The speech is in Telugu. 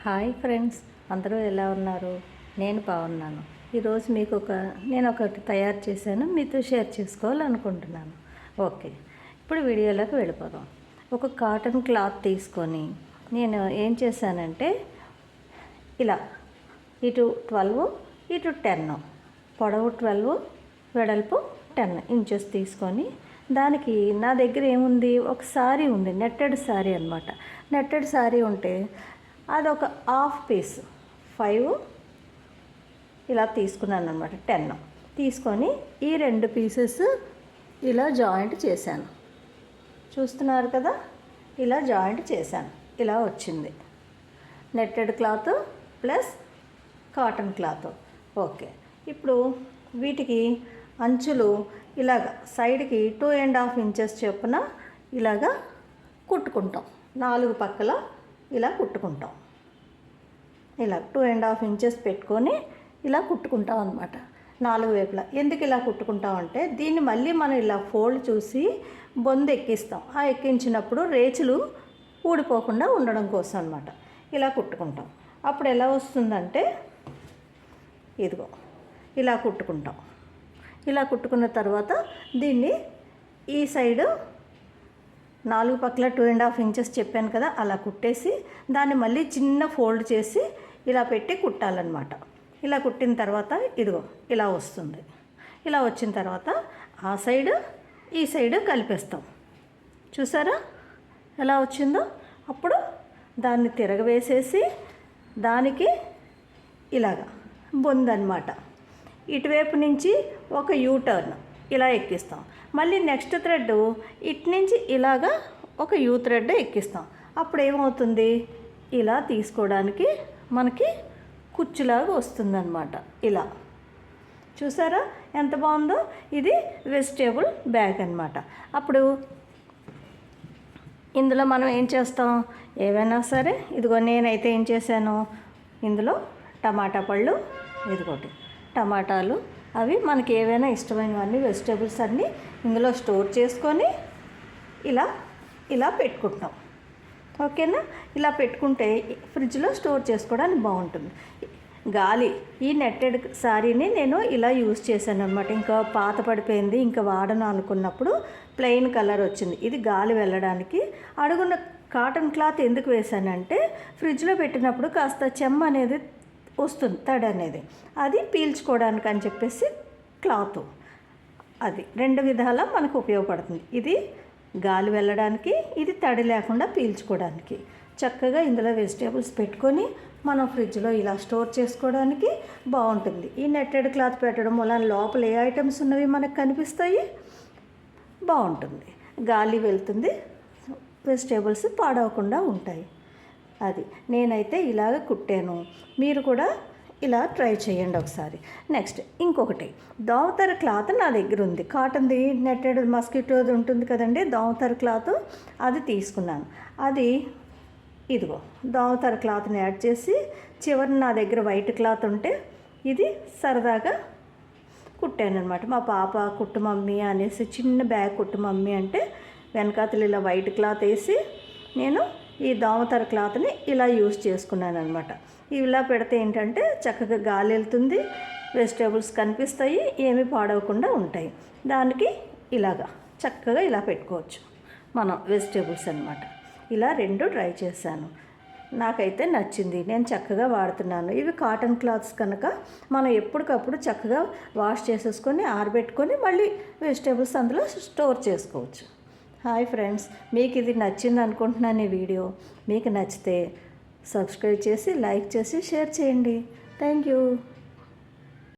హాయ్ ఫ్రెండ్స్, అందరూ ఎలా ఉన్నారు? నేను బాగున్నాను. ఈరోజు మీకు నేను ఒకటి తయారు చేశాను, మీతో షేర్ చేసుకోవాలనుకుంటున్నాను. ఓకే, ఇప్పుడు వీడియోలోకి వెళ్ళిపోదాం. ఒక కాటన్ క్లాత్ తీసుకొని నేను ఏం చేశానంటే ఇలా ఇటు 12 ఇటు 10, పొడవు 12 వెడల్పు 10 ఇంచెస్ తీసుకొని దానికి నా దగ్గర ఏముంది, ఒక శారీ ఉంది, నెట్టెడ్ శారీ అనమాట. నెట్టెడ్ శారీ ఉంటే అదొక హాఫ్ పీస్ 5 ఇలా తీసుకున్నాను అనమాట. 10 తీసుకొని ఈ 2 పీసెస్ ఇలా జాయింట్ చేశాను. చూస్తున్నారు కదా, ఇలా జాయింట్ చేశాను. ఇలా వచ్చింది netted cloth plus cotton cloth. Okay, ఇప్పుడు వీటికి అంచులు ఇలాగ సైడ్కి 2.5 ఇంచెస్ చొప్పున ఇలాగా కుట్టుకుంటాం. 4 పక్కల ఇలా కుట్టుకుంటాం. ఇలా 2.5 ఇంచెస్ పెట్టుకొని ఇలా కుట్టుకుంటాం అనమాట 4 వైపులా. ఎందుకు ఇలా కుట్టుకుంటాం అంటే దీన్ని మళ్ళీ మనం ఇలా ఫోల్డ్ చూసి బొందు ఎక్కిస్తాం. ఆ ఎక్కించినప్పుడు రేచులు ఊడిపోకుండా ఉండడం కోసం అనమాట ఇలా కుట్టుకుంటాం. అప్పుడు ఎలా వస్తుందంటే ఇదిగో ఇలా కుట్టుకుంటాం. ఇలా కుట్టుకున్న తర్వాత దీన్ని ఈ సైడు 4 పక్కల 2.5 ఇంచెస్ చెప్పాను కదా, అలా కుట్టేసి దాన్ని మళ్ళీ చిన్న ఫోల్డ్ చేసి ఇలా పెట్టి కుట్టాలన్నమాట. ఇలా కుట్టిన తర్వాత ఇదిగో ఇలా వస్తుంది. ఇలా వచ్చిన తర్వాత ఆ సైడు ఈ సైడు కలిపేస్తాం. చూసారా ఎలా వచ్చిందో? అప్పుడు దాన్ని తిరగవేసేసి దానికి ఇలాగా బొందనమాట. ఇటువైపు నుంచి ఒక యూటర్న్ ఇలా ఎక్కిస్తాం. మళ్ళీ నెక్స్ట్ థ్రెడ్ ఇటు నుంచి ఇలాగా ఒక యూ థ్రెడ్ ఎక్కిస్తాం. అప్పుడు ఏమవుతుంది, ఇలా తీసుకోవడానికి మనకి కుచ్చులాగా వస్తుందన్నమాట. ఇలా చూసారా ఎంత బాగుందో? ఇది వెజిటేబుల్ బ్యాగ్ అన్నమాట. అప్పుడు ఇందులో మనం ఏం చేస్తాం, ఏవైనా సరే ఇదిగో నేనైతే ఏం చేశాను, ఇందులో టమాటా పళ్ళు, ఇదిగోటి టమాటాలు, అవి మనకి ఏవైనా ఇష్టమైనవన్నీ వెజిటేబుల్స్ అన్నీ ఇందులో స్టోర్ చేసుకొని ఇలా ఇలా పెట్టుకుంటాం. ఓకేనా? ఇలా పెట్టుకుంటే ఫ్రిడ్జ్లో స్టోర్ చేసుకోవడానికి బాగుంటుంది. గాలి ఈ నెట్టెడ్ శారీని నేను ఇలా యూజ్ చేశాను అనమాట. ఇంకా పాత పడిపోయింది, ఇంకా వాడను అనుకున్నప్పుడు ప్లెయిన్ కలర్ వచ్చింది. ఇది గాలి వెళ్ళడానికి. అడుగున కాటన్ క్లాత్ ఎందుకు వేసానంటే ఫ్రిడ్జ్లో పెట్టినప్పుడు కాస్త చెమ్మ అనేది వస్తుంది, తడి అనేది, అది పీల్చుకోవడానికి అని చెప్పేసి క్లాత్ అది 2 విధాలా మనకు ఉపయోగపడుతుంది. ఇది గాలి వెళ్ళడానికి, ఇది తడి లేకుండా పీల్చుకోవడానికి. చక్కగా ఇందులో వెజిటేబుల్స్ పెట్టుకొని మనం ఫ్రిడ్జ్లో ఇలా స్టోర్ చేసుకోవడానికి బాగుంటుంది. ఈ నెట్టెడ్ క్లాత్ పెట్టడం వల్ల లోపల ఏ ఐటమ్స్ ఉన్నవి మనకు కనిపిస్తాయి, బాగుంటుంది. గాలి వెళ్తుంది, వెజిటేబుల్స్ పాడవకుండా ఉంటాయి. అది నేనైతే ఇలాగ కుట్టాను. మీరు కూడా ఇలా ట్రై చేయండి ఒకసారి. నెక్స్ట్ ఇంకొకటి, దోవతర క్లాత్ నా దగ్గర ఉంది. కాటన్ది నెట్టెడ్ మస్కిటోది ఉంటుంది కదండి, దోవతర క్లాత్ అది తీసుకున్నాను. అది ఇదిగో దోవతర క్లాత్ని యాడ్ చేసి చివరి నా దగ్గర వైట్ క్లాత్ ఉంటే ఇది సరదాగా కుట్టాను అనమాట. మా పాప కుట్టు మమ్మీ అనేసి చిన్న బ్యాగ్ కుట్టు మమ్మీ అంటే వెనకాతలు ఇలా వైట్ క్లాత్ వేసి నేను ఈ దోమతెర క్లాత్ని ఇలా యూజ్ చేసుకున్నాను అనమాట. ఇలా పెడితే ఏంటంటే చక్కగా గాలి వెళ్తుంది, వెజిటేబుల్స్ కనిపిస్తాయి, ఏమీ పాడవకుండా ఉంటాయి. దానికి ఇలాగా చక్కగా ఇలా పెట్టుకోవచ్చు మనం వెజిటేబుల్స్ అనమాట. ఇలా 2 ట్రై చేశాను, నాకైతే నచ్చింది, నేను చక్కగా వాడుతున్నాను. ఇవి కాటన్ క్లాత్స్ కనుక మనం ఎప్పటికప్పుడు చక్కగా వాష్ చేసేసుకొని ఆరబెట్టుకొని మళ్ళీ వెజిటేబుల్స్ అందులో స్టోర్ చేసుకోవచ్చు. హాయ్ ఫ్రెండ్స్, మీకు ఇది నచ్చింది అనుకుంటున్నాను. ఈ వీడియో మీకు నచ్చితే సబ్స్క్రైబ్ చేసి, లైక్ చేసి, షేర్ చేయండి. Thank you.